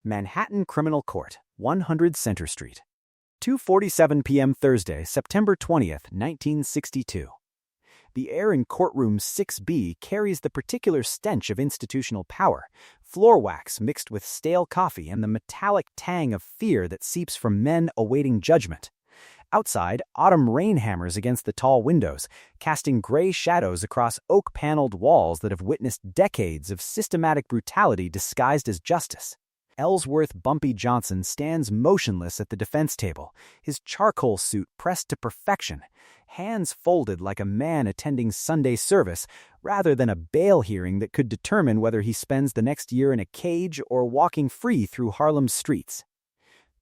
Manhattan Criminal Court, 100 Center Street. 2:47 p.m. Thursday, September 20th, 1962. The air in courtroom 6B carries the particular stench of institutional power, floor wax mixed with stale coffee and the metallic tang of fear that seeps from men awaiting judgment. Outside, autumn rain hammers against the tall windows, casting gray shadows across oak-paneled walls that have witnessed decades of systematic brutality disguised as justice. Ellsworth Bumpy Johnson stands motionless at the defense table, his charcoal suit pressed to perfection, hands folded like a man attending Sunday service rather than a bail hearing that could determine whether he spends the next year in a cage or walking free through Harlem's streets.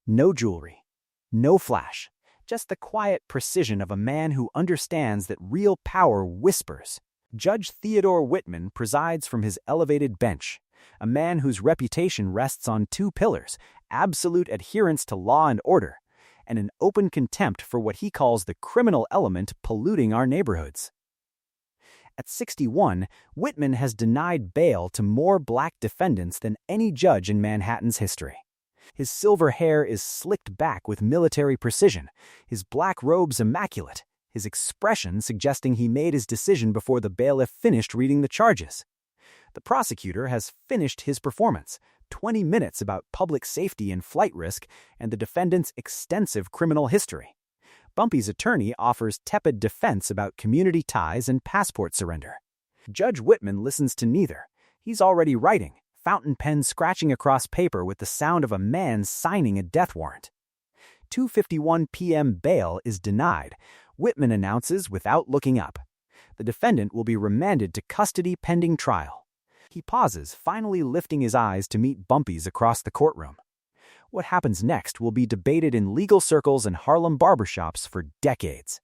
No jewelry, no flash, just the quiet precision of a man who understands that real power whispers. Judge Theodore Whitman presides from his elevated bench, a man whose reputation rests on two pillars: absolute adherence to law and order, and an open contempt for what he calls the criminal element polluting our neighborhoods. At 61, Whitman has denied bail to more black defendants than any judge in Manhattan's history. His silver hair is slicked back with military precision, his black robes immaculate, his expression suggesting he made his decision before the bailiff finished reading the charges. The prosecutor has finished his performance, 20 minutes about public safety and flight risk, and the defendant's extensive criminal history. Bumpy's attorney offers tepid defense about community ties and passport surrender. Judge Whitman listens to neither. He's already writing, fountain pen scratching across paper with the sound of a man signing a death warrant. 2:51 p.m. bail is denied, Whitman announces without looking up. The defendant will be remanded to custody pending trial. He pauses, finally lifting his eyes to meet Bumpy's across the courtroom. What happens next will be debated in legal circles and Harlem barbershops for decades.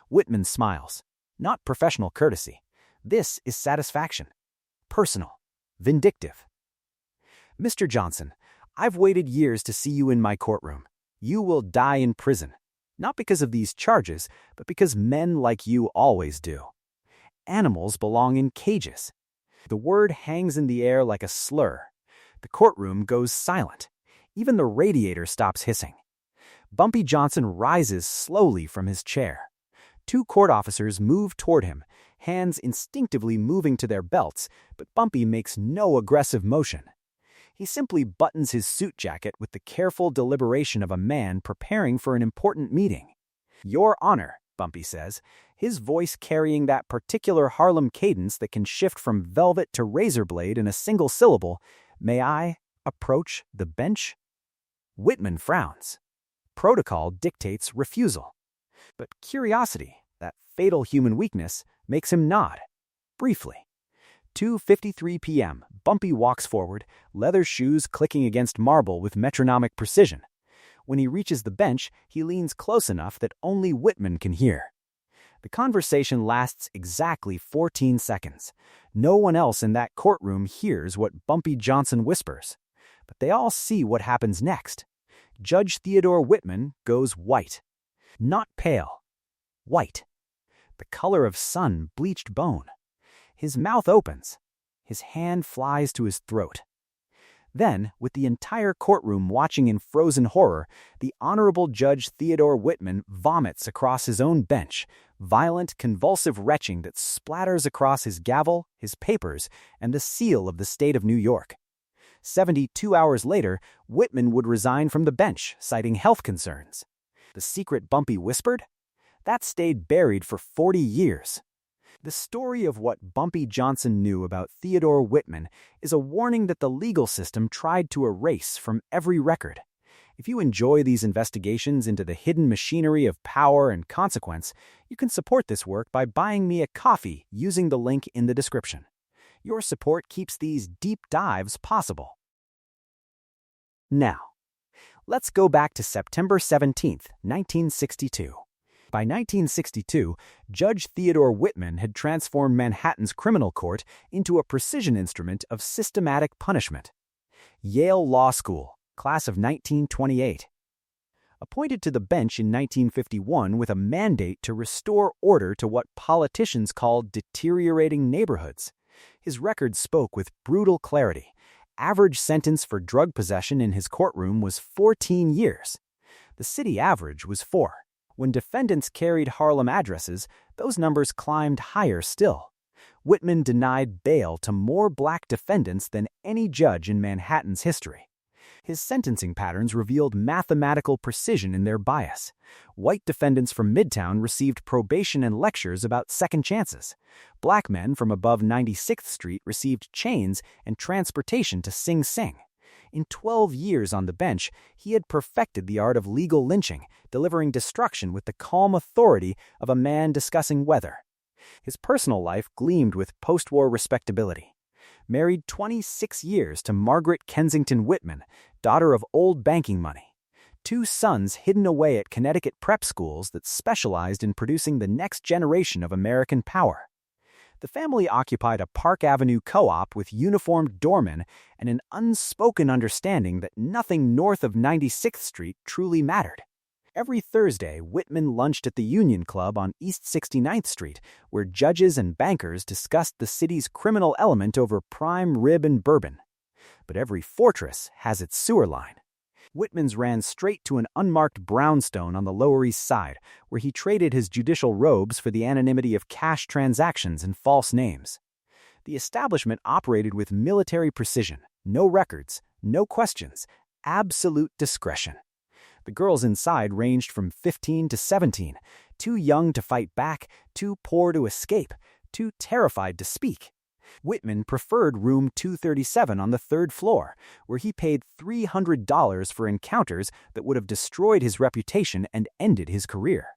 Whitman smiles. Not professional courtesy. This is satisfaction. Personal. Vindictive. Mr. Johnson, I've waited years to see you in my courtroom. You will die in prison. Not because of these charges, but because men like you always do. Animals belong in cages. The word hangs in the air like a slur. The courtroom goes silent. Even the radiator stops hissing. Bumpy Johnson rises slowly from his chair. Two court officers move toward him, hands instinctively moving to their belts, but Bumpy makes no aggressive motion. He simply buttons his suit jacket with the careful deliberation of a man preparing for an important meeting. "Your Honor," Bumpy says, his voice carrying that particular Harlem cadence that can shift from velvet to razor blade in a single syllable, "May I approach the bench?" Whitman frowns. Protocol dictates refusal. But curiosity, that fatal human weakness, makes him nod. Briefly. 2:53 p.m., Bumpy walks forward, leather shoes clicking against marble with metronomic precision. When he reaches the bench, he leans close enough that only Whitman can hear. The conversation lasts exactly 14 seconds. No one else in that courtroom hears what Bumpy Johnson whispers. But they all see what happens next. Judge Theodore Whitman goes white. Not pale. White. The color of sun-bleached bone. His mouth opens. His hand flies to his throat. Then, with the entire courtroom watching in frozen horror, the Honorable Judge Theodore Whitman vomits across his own bench, violent, convulsive retching that splatters across his gavel, his papers, and the seal of the state of New York. 72 hours later, Whitman would resign from the bench, citing health concerns. The secret Bumpy whispered? That stayed buried for 40 years. The story of what Bumpy Johnson knew about Theodore Whitman is a warning that the legal system tried to erase from every record. If you enjoy these investigations into the hidden machinery of power and consequence, you can support this work by buying me a coffee using the link in the description. Your support keeps these deep dives possible. Now, let's go back to September 17th, 1962. By 1962, Judge Theodore Whitman had transformed Manhattan's criminal court into a precision instrument of systematic punishment. Yale Law School, class of 1928. Appointed to the bench in 1951 with a mandate to restore order to what politicians called deteriorating neighborhoods, his record spoke with brutal clarity. Average sentence for drug possession in his courtroom was 14 years. The city average was 4. When defendants carried Harlem addresses, those numbers climbed higher still. Whitman denied bail to more black defendants than any judge in Manhattan's history. His sentencing patterns revealed mathematical precision in their bias. White defendants from Midtown received probation and lectures about second chances. Black men from above 96th Street received chains and transportation to Sing Sing. In 12 years on the bench, he had perfected the art of legal lynching, delivering destruction with the calm authority of a man discussing weather. His personal life gleamed with post-war respectability. Married 26 years to Margaret Kensington Whitman, daughter of old banking money. 2 sons hidden away at Connecticut prep schools that specialized in producing the next generation of American power. The family occupied a Park Avenue co-op with uniformed doormen and an unspoken understanding that nothing north of 96th Street truly mattered. Every Thursday, Whitman lunched at the Union Club on East 69th Street, where judges and bankers discussed the city's criminal element over prime rib and bourbon. But every fortress has its sewer line. Whitman's ran straight to an unmarked brownstone on the Lower East Side, where he traded his judicial robes for the anonymity of cash transactions and false names. The establishment operated with military precision, no records, no questions, absolute discretion. The girls inside ranged from 15 to 17, too young to fight back, too poor to escape, too terrified to speak. Whitman preferred room 237 on the 3rd floor, where he paid $300 for encounters that would have destroyed his reputation and ended his career.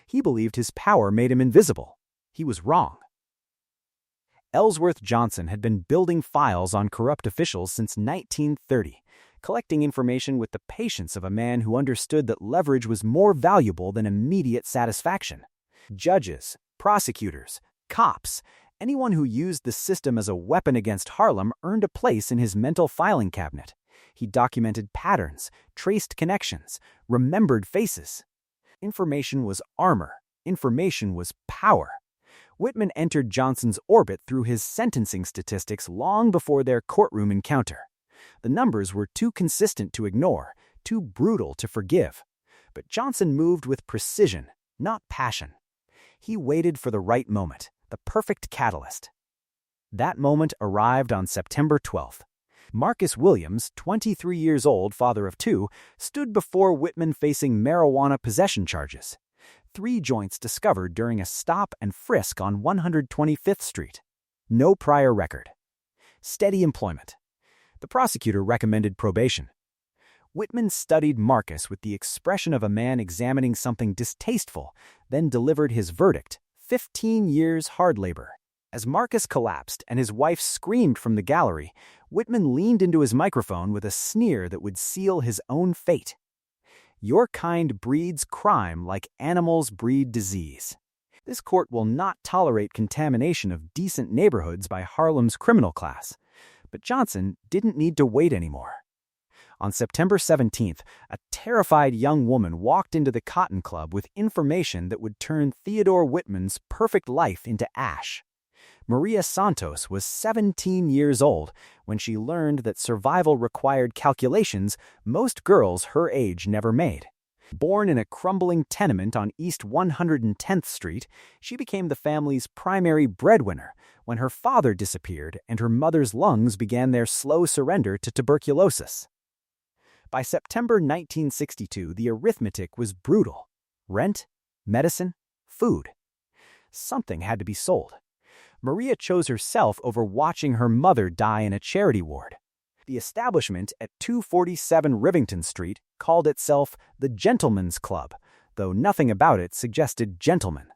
He believed his power made him invisible. He was wrong. Ellsworth Johnson had been building files on corrupt officials since 1930, collecting information with the patience of a man who understood that leverage was more valuable than immediate satisfaction. Judges, prosecutors, cops, anyone who used the system as a weapon against Harlem earned a place in his mental filing cabinet. He documented patterns, traced connections, remembered faces. Information was armor. Information was power. Whitman entered Johnson's orbit through his sentencing statistics long before their courtroom encounter. The numbers were too consistent to ignore, too brutal to forgive. But Johnson moved with precision, not passion. He waited for the right moment, the perfect catalyst. That moment arrived on September 12th. Marcus Williams, 23 years old, father of 2, stood before Whitman facing marijuana possession charges. 3 joints discovered during a stop and frisk on 125th Street. No prior record. Steady employment. The prosecutor recommended probation. Whitman studied Marcus with the expression of a man examining something distasteful, then delivered his verdict, 15 years hard labor. As Marcus collapsed and his wife screamed from the gallery, Whitman leaned into his microphone with a sneer that would seal his own fate. Your kind breeds crime like animals breed disease. This court will not tolerate contamination of decent neighborhoods by Harlem's criminal class. But Johnson didn't need to wait anymore. On September 17th, a terrified young woman walked into the Cotton Club with information that would turn Theodore Whitman's perfect life into ash. Maria Santos was 17 years old when she learned that survival required calculations most girls her age never made. Born in a crumbling tenement on East 110th Street, she became the family's primary breadwinner when her father disappeared and her mother's lungs began their slow surrender to tuberculosis. By September 1962, the arithmetic was brutal. Rent, medicine, food. Something had to be sold. Maria chose herself over watching her mother die in a charity ward. The establishment at 247 Rivington Street called itself the Gentlemen's Club, though nothing about it suggested gentlemen.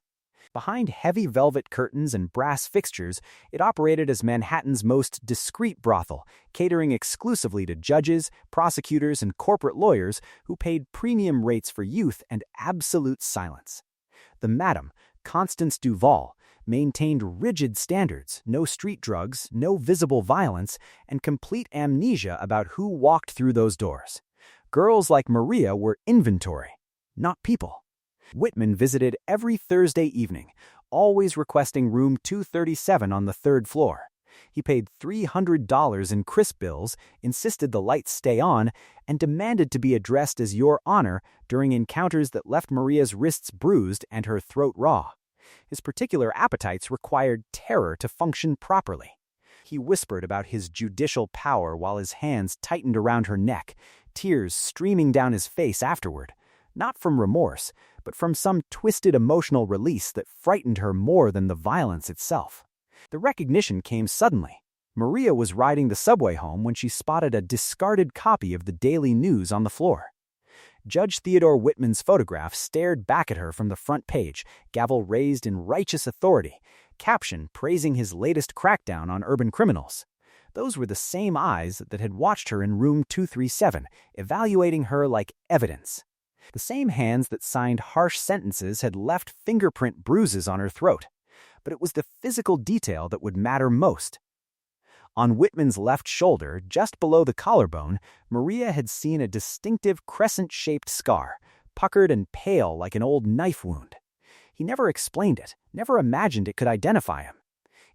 Behind heavy velvet curtains and brass fixtures, it operated as Manhattan's most discreet brothel, catering exclusively to judges, prosecutors, and corporate lawyers who paid premium rates for youth and absolute silence. The Madam, Constance Duval, maintained rigid standards, no street drugs, no visible violence, and complete amnesia about who walked through those doors. Girls like Maria were inventory, not people. Whitman visited every Thursday evening, always requesting room 237 on the 3rd floor. He paid $300 in crisp bills, insisted the lights stay on, and demanded to be addressed as Your Honor during encounters that left Maria's wrists bruised and her throat raw. His particular appetites required terror to function properly. He whispered about his judicial power while his hands tightened around her neck, tears streaming down his face afterward, not from remorse, but from some twisted emotional release that frightened her more than the violence itself. The recognition came suddenly. Maria was riding the subway home when she spotted a discarded copy of the Daily News on the floor. Judge Theodore Whitman's photograph stared back at her from the front page, gavel raised in righteous authority, caption praising his latest crackdown on urban criminals. Those were the same eyes that had watched her in room 237, evaluating her like evidence. The same hands that signed harsh sentences had left fingerprint bruises on her throat. But it was the physical detail that would matter most. On Whitman's left shoulder, just below the collarbone, Maria had seen a distinctive crescent-shaped scar, puckered and pale like an old knife wound. He never explained it, never imagined it could identify him.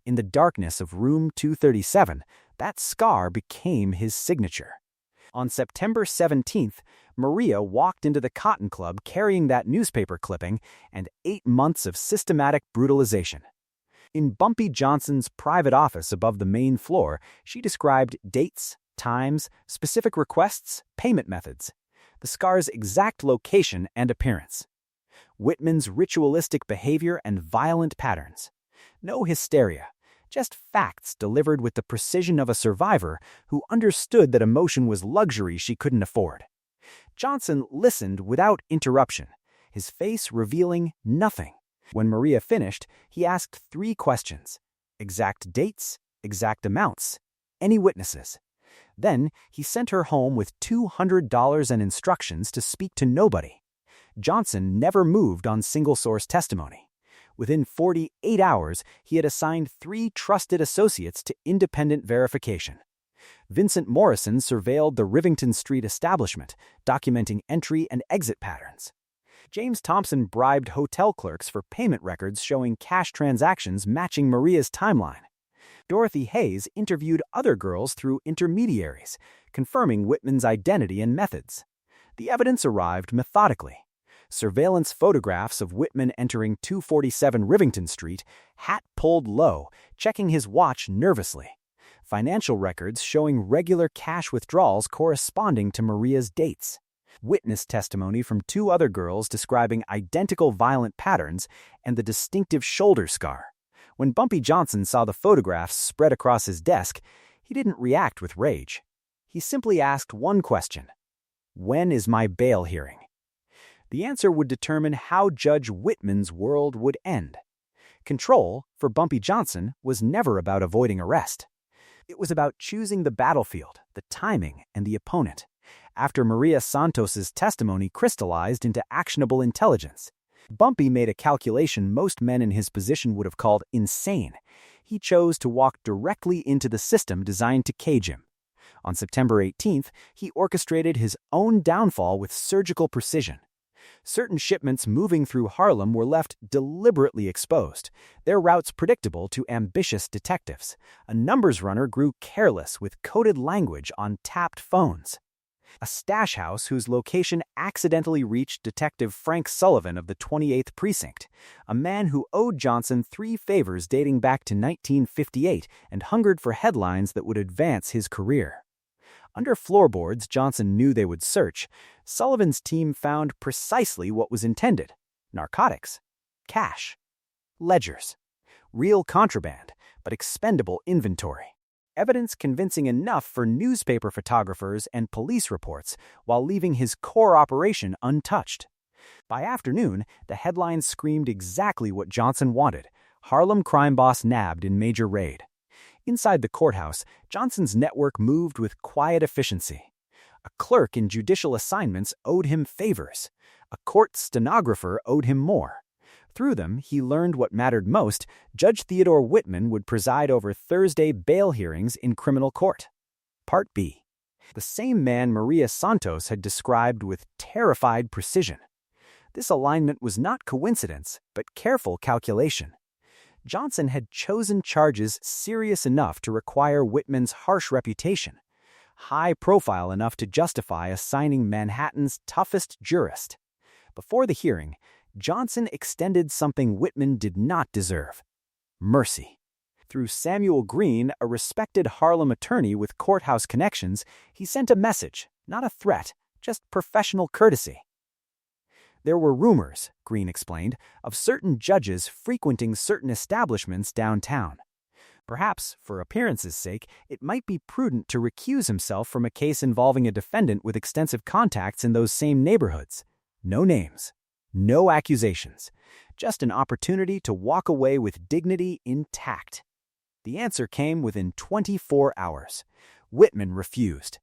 In the darkness of room 237, that scar became his signature. On September 17th, Maria walked into the Cotton Club carrying that newspaper clipping and 8 months of systematic brutalization. In Bumpy Johnson's private office above the main floor, she described dates, times, specific requests, payment methods, the scar's exact location and appearance, Whitman's ritualistic behavior and violent patterns. No hysteria, just facts delivered with the precision of a survivor who understood that emotion was luxury she couldn't afford. Johnson listened without interruption, his face revealing nothing. When Maria finished, he asked 3 questions: exact dates, exact amounts, any witnesses. Then he sent her home with $200 and instructions to speak to nobody. Johnson never moved on single-source testimony. Within 48 hours, he had assigned 3 trusted associates to independent verification. Vincent Morrison surveilled the Rivington Street establishment, documenting entry and exit patterns. James Thompson bribed hotel clerks for payment records showing cash transactions matching Maria's timeline. Dorothy Hayes interviewed other girls through intermediaries, confirming Whitman's identity and methods. The evidence arrived methodically. Surveillance photographs of Whitman entering 247 Rivington Street, hat pulled low, checking his watch nervously. Financial records showing regular cash withdrawals corresponding to Maria's dates. Witness testimony from 2 other girls describing identical violent patterns and the distinctive shoulder scar. When Bumpy Johnson saw the photographs spread across his desk, he didn't react with rage. He simply asked one question: when is my bail hearing? The answer would determine how Judge Whitman's world would end. Control, for Bumpy Johnson, was never about avoiding arrest. It was about choosing the battlefield, the timing, and the opponent. After Maria Santos's testimony crystallized into actionable intelligence, Bumpy made a calculation most men in his position would have called insane. He chose to walk directly into the system designed to cage him. On September 18th, he orchestrated his own downfall with surgical precision. Certain shipments moving through Harlem were left deliberately exposed, their routes predictable to ambitious detectives. A numbers runner grew careless with coded language on tapped phones. A stash house whose location accidentally reached Detective Frank Sullivan of the 28th Precinct, a man who owed Johnson 3 favors dating back to 1958 and hungered for headlines that would advance his career. Under floorboards Johnson knew they would search, Sullivan's team found precisely what was intended: narcotics, cash, ledgers, real contraband, but expendable inventory. Evidence convincing enough for newspaper photographers and police reports, while leaving his core operation untouched. By afternoon, the headlines screamed exactly what Johnson wanted: Harlem crime boss nabbed in major raid. Inside the courthouse, Johnson's network moved with quiet efficiency. A clerk in judicial assignments owed him favors. A court stenographer owed him more. Through them, he learned what mattered most: Judge Theodore Whitman would preside over Thursday bail hearings in criminal court. Part B. The same man Maria Santos had described with terrified precision. This alignment was not coincidence, but careful calculation. Johnson had chosen charges serious enough to require Whitman's harsh reputation, high profile enough to justify assigning Manhattan's toughest jurist. Before the hearing, Johnson extended something Whitman did not deserve: mercy. Through Samuel Green, a respected Harlem attorney with courthouse connections, he sent a message, not a threat, just professional courtesy. There were rumors, Green explained, of certain judges frequenting certain establishments downtown. Perhaps, for appearance's sake, it might be prudent to recuse himself from a case involving a defendant with extensive contacts in those same neighborhoods. No names, no accusations, just an opportunity to walk away with dignity intact. The answer came within 24 hours. Whitman refused.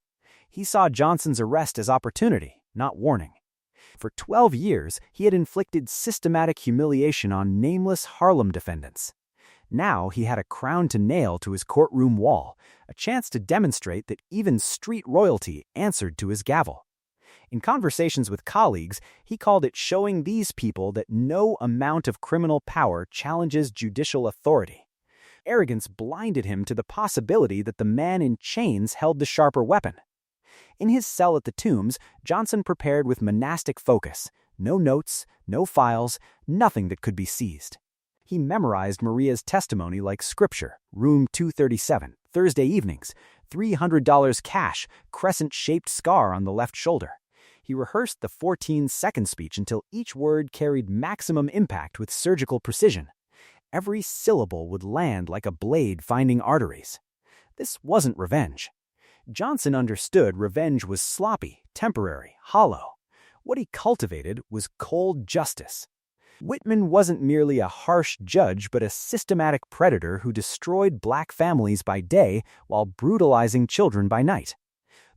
He saw Johnson's arrest as opportunity, not warning. For 12 years, he had inflicted systematic humiliation on nameless Harlem defendants. Now he had a crown to nail to his courtroom wall, a chance to demonstrate that even street royalty answered to his gavel. In conversations with colleagues, he called it showing these people that no amount of criminal power challenges judicial authority. Arrogance blinded him to the possibility that the man in chains held the sharper weapon. In his cell at the Tombs, Johnson prepared with monastic focus. No notes, no files, nothing that could be seized. He memorized Maria's testimony like scripture: room 237, Thursday evenings, $300 cash, crescent-shaped scar on the left shoulder. He rehearsed the 14-second speech until each word carried maximum impact with surgical precision. Every syllable would land like a blade finding arteries. This wasn't revenge. Johnson understood revenge was sloppy, temporary, hollow. What he cultivated was cold justice. Whitman wasn't merely a harsh judge but a systematic predator who destroyed black families by day while brutalizing children by night.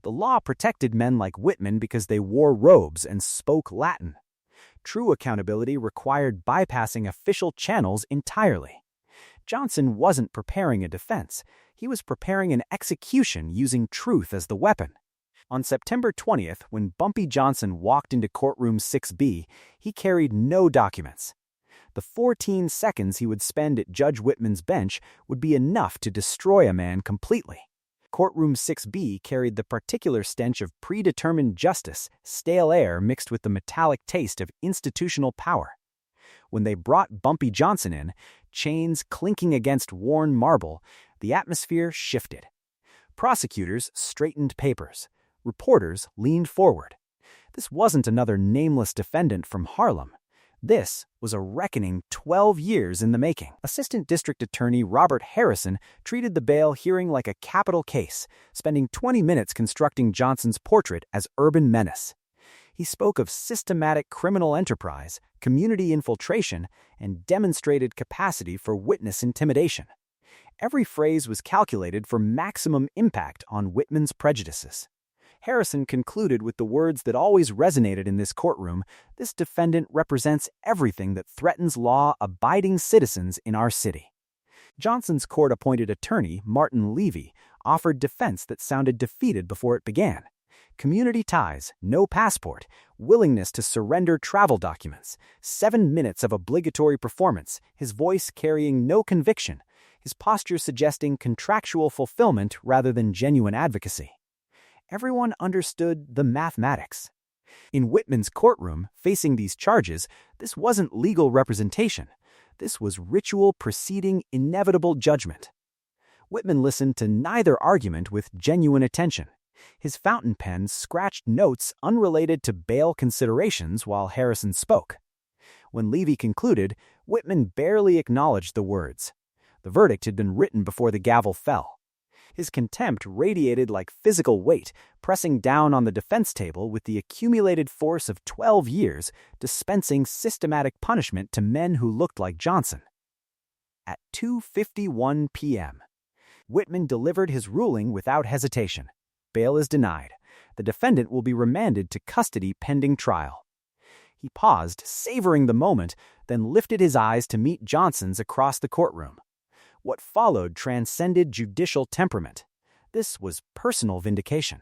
The law protected men like Whitman because they wore robes and spoke Latin. True accountability required bypassing official channels entirely. Johnson wasn't preparing a defense. He was preparing an execution using truth as the weapon. On September 20th, when Bumpy Johnson walked into courtroom 6B, he carried no documents. The 14 seconds he would spend at Judge Whitman's bench would be enough to destroy a man completely. Courtroom 6B carried the particular stench of predetermined justice, stale air mixed with the metallic taste of institutional power. When they brought Bumpy Johnson in, chains clinking against worn marble, the atmosphere shifted. Prosecutors straightened papers. Reporters leaned forward. This wasn't another nameless defendant from Harlem. This was a reckoning 12 years in the making. Assistant District Attorney Robert Harrison treated the bail hearing like a capital case, spending 20 minutes constructing Johnson's portrait as urban menace. He spoke of systematic criminal enterprise, community infiltration, and demonstrated capacity for witness intimidation. Every phrase was calculated for maximum impact on Whitman's prejudices. Harrison concluded with the words that always resonated in this courtroom: this defendant represents everything that threatens law-abiding citizens in our city. Johnson's court-appointed attorney, Martin Levy, offered defense that sounded defeated before it began. Community ties, no passport, willingness to surrender travel documents, 7 minutes of obligatory performance, his voice carrying no conviction, his posture suggesting contractual fulfillment rather than genuine advocacy. Everyone understood the mathematics. In Whitman's courtroom, facing these charges, this wasn't legal representation. This was ritual preceding inevitable judgment. Whitman listened to neither argument with genuine attention. His fountain pen scratched notes unrelated to bail considerations while Harrison spoke. When Levy concluded, Whitman barely acknowledged the words. The verdict had been written before the gavel fell. His contempt radiated like physical weight, pressing down on the defense table with the accumulated force of 12 years, dispensing systematic punishment to men who looked like Johnson. At 2:51 p.m., Whitman delivered his ruling without hesitation. Bail is denied. The defendant will be remanded to custody pending trial. He paused, savoring the moment, then lifted his eyes to meet Johnson's across the courtroom. What followed transcended judicial temperament. This was personal vindication.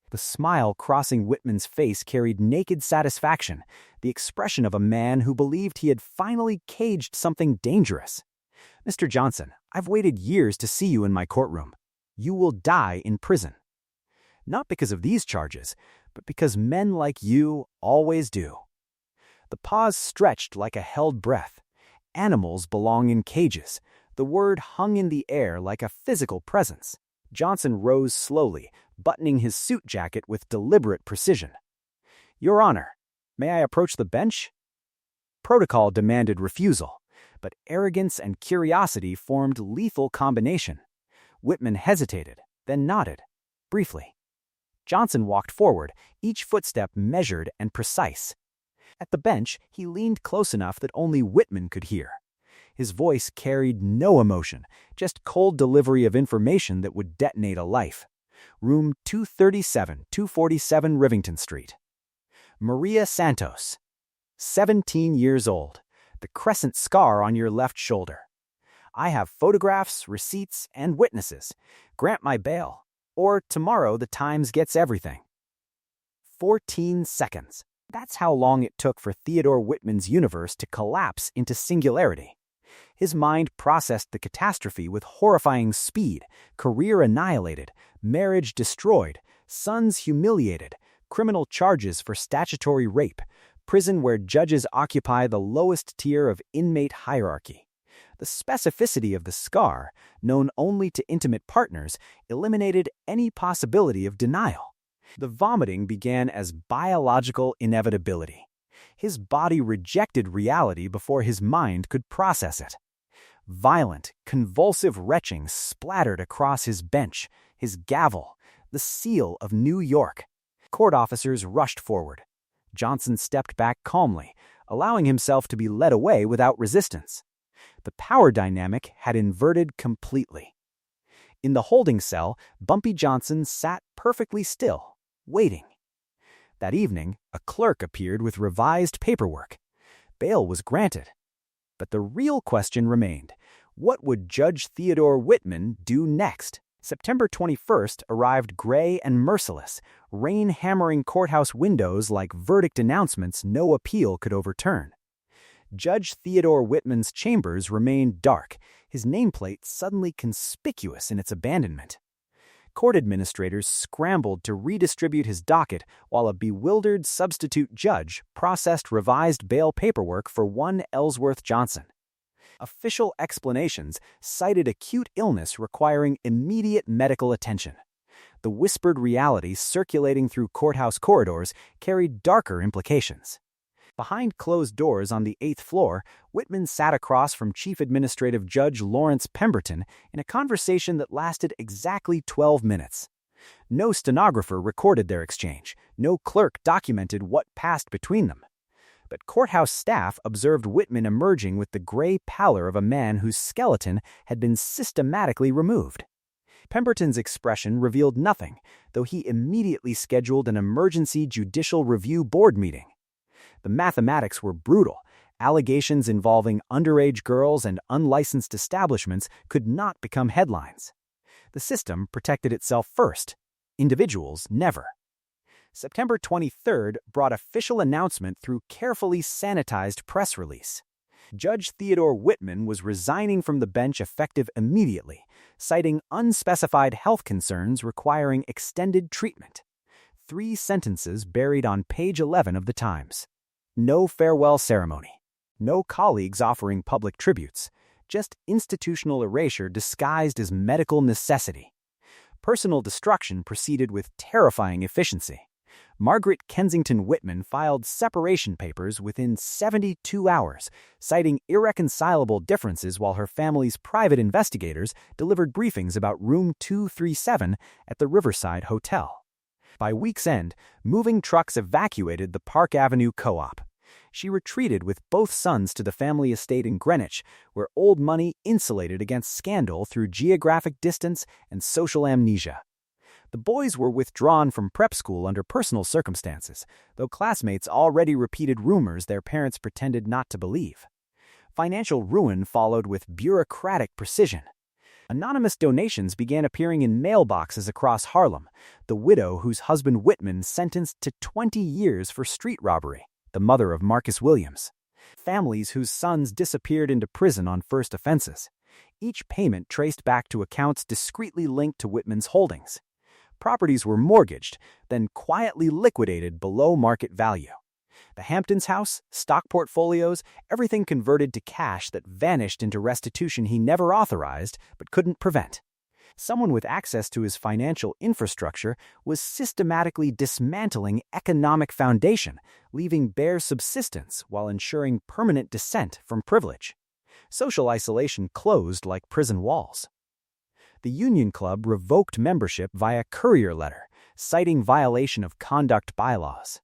The smile crossing Whitman's face carried naked satisfaction, the expression of a man who believed he had finally caged something dangerous. Mr. Johnson, I've waited years to see you in my courtroom. You will die in prison. Not because of these charges, but because men like you always do. The pause stretched like a held breath. Animals belong in cages. The word hung in the air like a physical presence. Johnson rose slowly, buttoning his suit jacket with deliberate precision. Your Honor, may I approach the bench? Protocol demanded refusal, but arrogance and curiosity formed lethal combination. Whitman hesitated, then nodded, briefly. Johnson walked forward, each footstep measured and precise. At the bench, he leaned close enough that only Whitman could hear. His voice carried no emotion, just cold delivery of information that would detonate a life. Room 237, 247 Rivington Street. Maria Santos, 17 years old, the crescent scar on your left shoulder. I have photographs, receipts, and witnesses. Grant my bail, or tomorrow the Times gets everything. 14 seconds. That's how long it took for Theodore Whitman's universe to collapse into singularity. His mind processed the catastrophe with horrifying speed: career annihilated, marriage destroyed, sons humiliated, criminal charges for statutory rape, prison where judges occupy the lowest tier of inmate hierarchy. The specificity of the scar, known only to intimate partners, eliminated any possibility of denial. The vomiting began as biological inevitability. His body rejected reality before his mind could process it. Violent, convulsive retching splattered across his bench, his gavel, the seal of New York. Court officers rushed forward. Johnson stepped back calmly, allowing himself to be led away without resistance. The power dynamic had inverted completely. In the holding cell, Bumpy Johnson sat perfectly still, waiting. That evening, a clerk appeared with revised paperwork. Bail was granted. But the real question remained: what would Judge Theodore Whitman do next? September 21st arrived gray and merciless, rain hammering courthouse windows like verdict announcements no appeal could overturn. Judge Theodore Whitman's chambers remained dark, his nameplate suddenly conspicuous in its abandonment. Court administrators scrambled to redistribute his docket while a bewildered substitute judge processed revised bail paperwork for one Ellsworth Johnson. Official explanations cited acute illness requiring immediate medical attention. The whispered reality circulating through courthouse corridors carried darker implications. Behind closed doors on the 8th floor, Whitman sat across from Chief Administrative Judge Lawrence Pemberton in a conversation that lasted exactly 12 minutes. No stenographer recorded their exchange. No clerk documented what passed between them. But courthouse staff observed Whitman emerging with the gray pallor of a man whose skeleton had been systematically removed. Pemberton's expression revealed nothing, though he immediately scheduled an emergency judicial review board meeting. The mathematics were brutal. Allegations involving underage girls and unlicensed establishments could not become headlines. The system protected itself first. Individuals never. September 23rd brought official announcement through carefully sanitized press release. Judge Theodore Whitman was resigning from the bench effective immediately, citing unspecified health concerns requiring extended treatment. 3 sentences buried on page 11 of the Times. No farewell ceremony. No colleagues offering public tributes. Just institutional erasure disguised as medical necessity. Personal destruction proceeded with terrifying efficiency. Margaret Kensington Whitman filed separation papers within 72 hours, citing irreconcilable differences while her family's private investigators delivered briefings about room 237 at the Riverside Hotel. By week's end, moving trucks evacuated the Park Avenue Co-op. She retreated with both sons to the family estate in Greenwich, where old money insulated against scandal through geographic distance and social amnesia. The boys were withdrawn from prep school under personal circumstances, though classmates already repeated rumors their parents pretended not to believe. Financial ruin followed with bureaucratic precision. Anonymous donations began appearing in mailboxes across Harlem, the widow whose husband Whitman sentenced to 20 years for street robbery, the mother of Marcus Williams. Families whose sons disappeared into prison on first offenses. Each payment traced back to accounts discreetly linked to Whitman's holdings. Properties were mortgaged, then quietly liquidated below market value. The Hamptons house, stock portfolios, everything converted to cash that vanished into restitution he never authorized but couldn't prevent. Someone with access to his financial infrastructure was systematically dismantling economic foundation, leaving bare subsistence while ensuring permanent descent from privilege. Social isolation closed like prison walls. The Union Club revoked membership via courier letter, citing violation of conduct bylaws.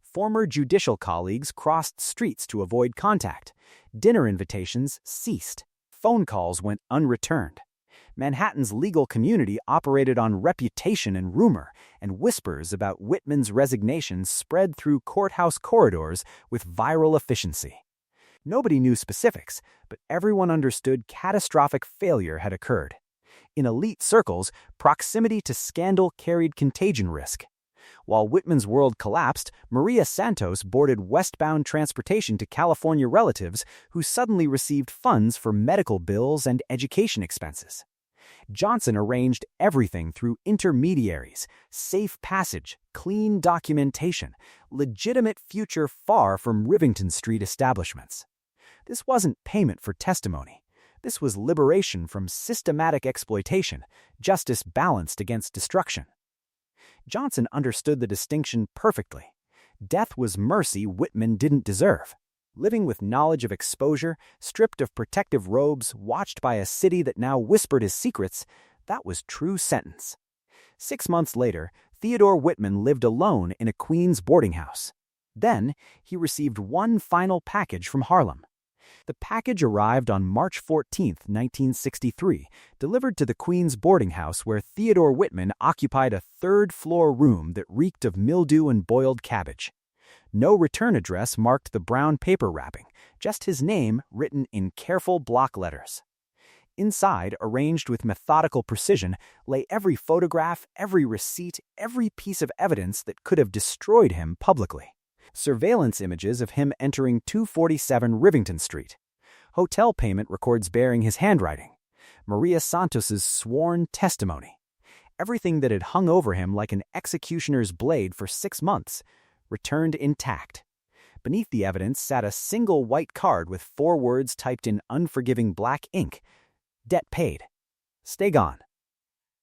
Former judicial colleagues crossed streets to avoid contact. Dinner invitations ceased. Phone calls went unreturned. Manhattan's legal community operated on reputation and rumor, and whispers about Whitman's resignation spread through courthouse corridors with viral efficiency. Nobody knew specifics, but everyone understood catastrophic failure had occurred. In elite circles, proximity to scandal carried contagion risk. While Whitman's world collapsed, Maria Santos boarded westbound transportation to California relatives who suddenly received funds for medical bills and education expenses. Johnson arranged everything through intermediaries, safe passage, clean documentation, legitimate future far from Rivington Street establishments. This wasn't payment for testimony. This was liberation from systematic exploitation, justice balanced against destruction. Johnson understood the distinction perfectly. Death was mercy Whitman didn't deserve. Living with knowledge of exposure, stripped of protective robes, watched by a city that now whispered his secrets, that was true sentence. 6 months later, Theodore Whitman lived alone in a Queens boarding house. Then, he received one final package from Harlem. The package arrived on March 14, 1963, delivered to the Queens boarding house where Theodore Whitman occupied a third-floor room that reeked of mildew and boiled cabbage. No return address marked the brown paper wrapping, just his name written in careful block letters. Inside, arranged with methodical precision, lay every photograph, every receipt, every piece of evidence that could have destroyed him publicly. Surveillance images of him entering 247 Rivington Street. Hotel payment records bearing his handwriting. Maria Santos's sworn testimony. Everything that had hung over him like an executioner's blade for 6 months returned intact. Beneath the evidence sat a single white card with 4 words typed in unforgiving black ink. Debt paid. Stay gone.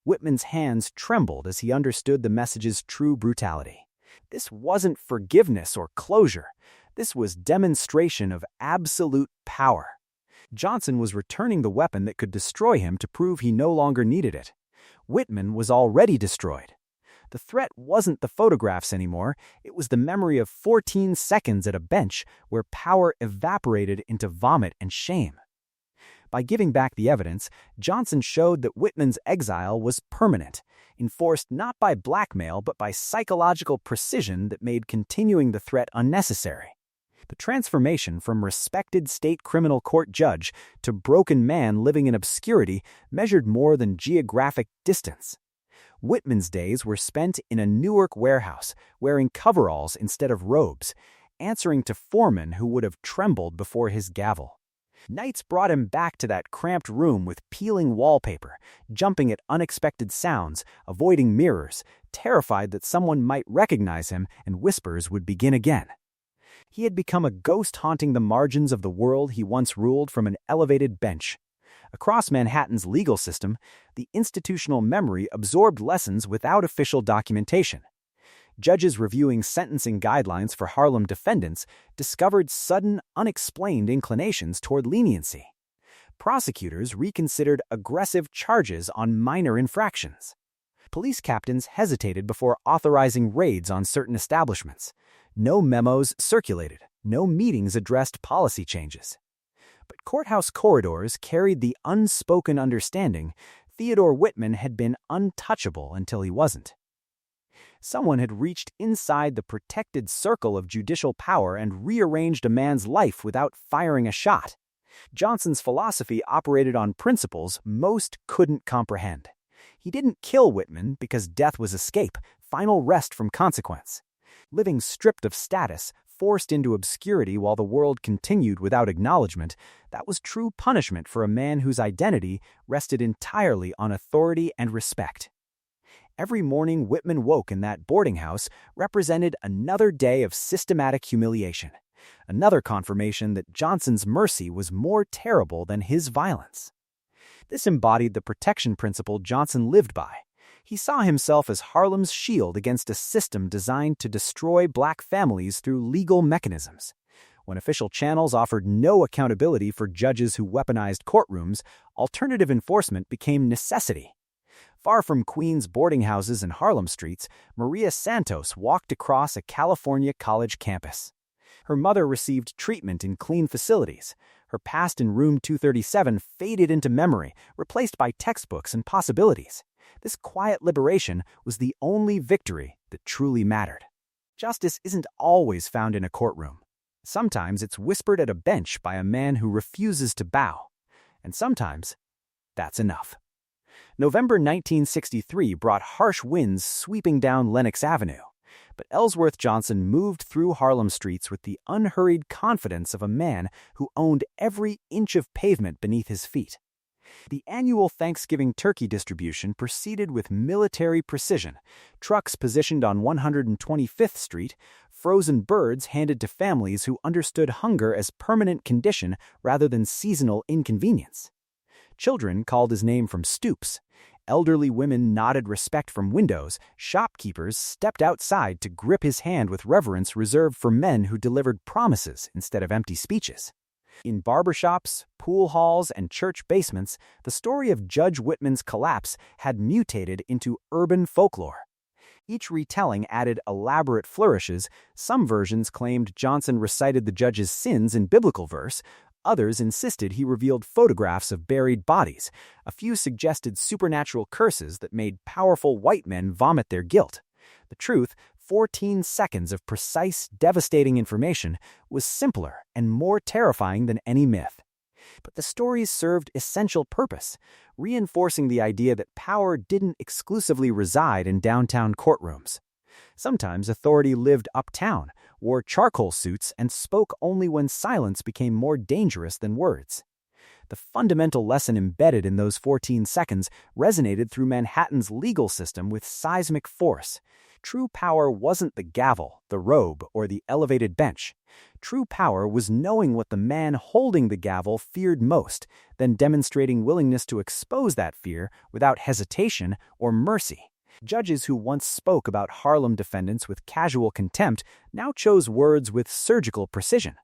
Whitman's hands trembled as he understood the message's true brutality. This wasn't forgiveness or closure. This was demonstration of absolute power. Johnson was returning the weapon that could destroy him to prove he no longer needed it. Whitman was already destroyed. The threat wasn't the photographs anymore, it was the memory of 14 seconds at a bench where power evaporated into vomit and shame. By giving back the evidence, Johnson showed that Whitman's exile was permanent, enforced not by blackmail but by psychological precision that made continuing the threat unnecessary. The transformation from respected state criminal court judge to broken man living in obscurity measured more than geographic distance. Whitman's days were spent in a Newark warehouse, wearing coveralls instead of robes, answering to foremen who would have trembled before his gavel. Nights brought him back to that cramped room with peeling wallpaper, jumping at unexpected sounds, avoiding mirrors, terrified that someone might recognize him and whispers would begin again. He had become a ghost haunting the margins of the world he once ruled from an elevated bench. Across Manhattan's legal system, the institutional memory absorbed lessons without official documentation. Judges reviewing sentencing guidelines for Harlem defendants discovered sudden, unexplained inclinations toward leniency. Prosecutors reconsidered aggressive charges on minor infractions. Police captains hesitated before authorizing raids on certain establishments. No memos circulated, no meetings addressed policy changes. But courthouse corridors carried the unspoken understanding Theodore Whitman had been untouchable until he wasn't. Someone had reached inside the protected circle of judicial power and rearranged a man's life without firing a shot. Johnson's philosophy operated on principles most couldn't comprehend. He didn't kill Whitman because death was escape, final rest from consequence. Living stripped of status, forced into obscurity while the world continued without acknowledgement, that was true punishment for a man whose identity rested entirely on authority and respect. Every morning Whitman woke in that boarding house represented another day of systematic humiliation, another confirmation that Johnson's mercy was more terrible than his violence. This embodied the protection principle Johnson lived by. He saw himself as Harlem's shield against a system designed to destroy black families through legal mechanisms. When official channels offered no accountability for judges who weaponized courtrooms, alternative enforcement became necessity. Far from Queens boarding houses and Harlem streets, Maria Santos walked across a California college campus. Her mother received treatment in clean facilities. Her past in room 237 faded into memory, replaced by textbooks and possibilities. This quiet liberation was the only victory that truly mattered. Justice isn't always found in a courtroom. Sometimes it's whispered at a bench by a man who refuses to bow. And sometimes, that's enough. November 1963 brought harsh winds sweeping down Lenox Avenue, but Ellsworth Johnson moved through Harlem streets with the unhurried confidence of a man who owned every inch of pavement beneath his feet. The annual Thanksgiving turkey distribution proceeded with military precision, trucks positioned on 125th Street, frozen birds handed to families who understood hunger as permanent condition rather than seasonal inconvenience. Children called his name from stoops. Elderly women nodded respect from windows. Shopkeepers stepped outside to grip his hand with reverence reserved for men who delivered promises instead of empty speeches. In barbershops, pool halls, and church basements, the story of Judge Whitman's collapse had mutated into urban folklore. Each retelling added elaborate flourishes. Some versions claimed Johnson recited the judge's sins in biblical verse. Others insisted he revealed photographs of buried bodies. A few suggested supernatural curses that made powerful white men vomit their guilt. The truth, 14 seconds of precise, devastating information, was simpler and more terrifying than any myth. But the stories served essential purpose, reinforcing the idea that power didn't exclusively reside in downtown courtrooms. Sometimes authority lived uptown, wore charcoal suits, and spoke only when silence became more dangerous than words. The fundamental lesson embedded in those 14 seconds resonated through Manhattan's legal system with seismic force. True power wasn't the gavel, the robe, or the elevated bench. True power was knowing what the man holding the gavel feared most, then demonstrating willingness to expose that fear without hesitation or mercy. Judges who once spoke about Harlem defendants with casual contempt now chose words with surgical precision.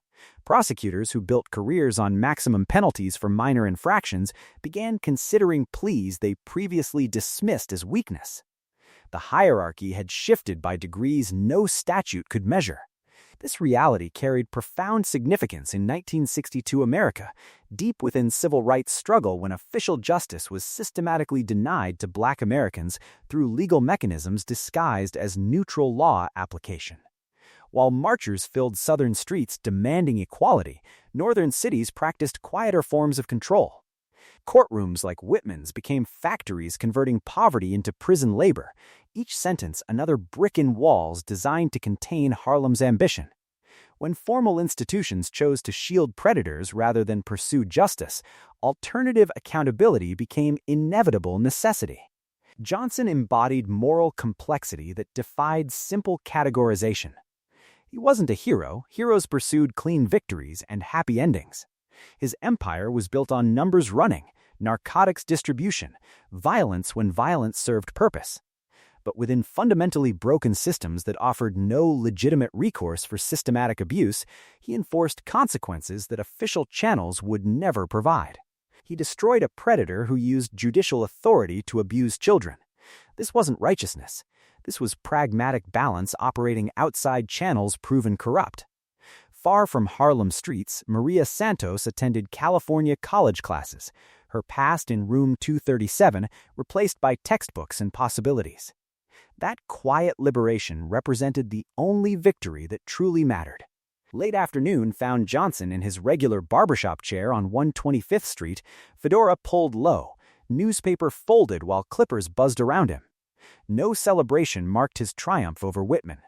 Prosecutors who built careers on maximum penalties for minor infractions began considering pleas they previously dismissed as weakness. The hierarchy had shifted by degrees no statute could measure. This reality carried profound significance in 1962 America, deep within civil rights struggle when official justice was systematically denied to Black Americans through legal mechanisms disguised as neutral law application. While marchers filled southern streets demanding equality, northern cities practiced quieter forms of control. Courtrooms like Whitman's became factories converting poverty into prison labor, each sentence another brick in walls designed to contain Harlem's ambition. When formal institutions chose to shield predators rather than pursue justice, alternative accountability became inevitable necessity. Johnson embodied moral complexity that defied simple categorization. He wasn't a hero. Heroes pursued clean victories and happy endings. His empire was built on numbers running, narcotics distribution, violence when violence served purpose. But within fundamentally broken systems that offered no legitimate recourse for systematic abuse, he enforced consequences that official channels would never provide. He destroyed a predator who used judicial authority to abuse children. This wasn't righteousness. This was pragmatic balance operating outside channels proven corrupt. Far from Harlem streets, Maria Santos attended California college classes, her past in room 237 replaced by textbooks and possibilities. That quiet liberation represented the only victory that truly mattered. Late afternoon found Johnson in his regular barbershop chair on 125th Street, fedora pulled low, newspaper folded while clippers buzzed around him. No celebration marked his triumph over Whitman.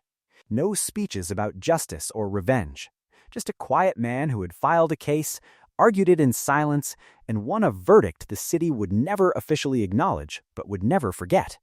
No speeches about justice or revenge. Just a quiet man who had filed a case, argued it in silence, and won a verdict the city would never officially acknowledge, but would never forget.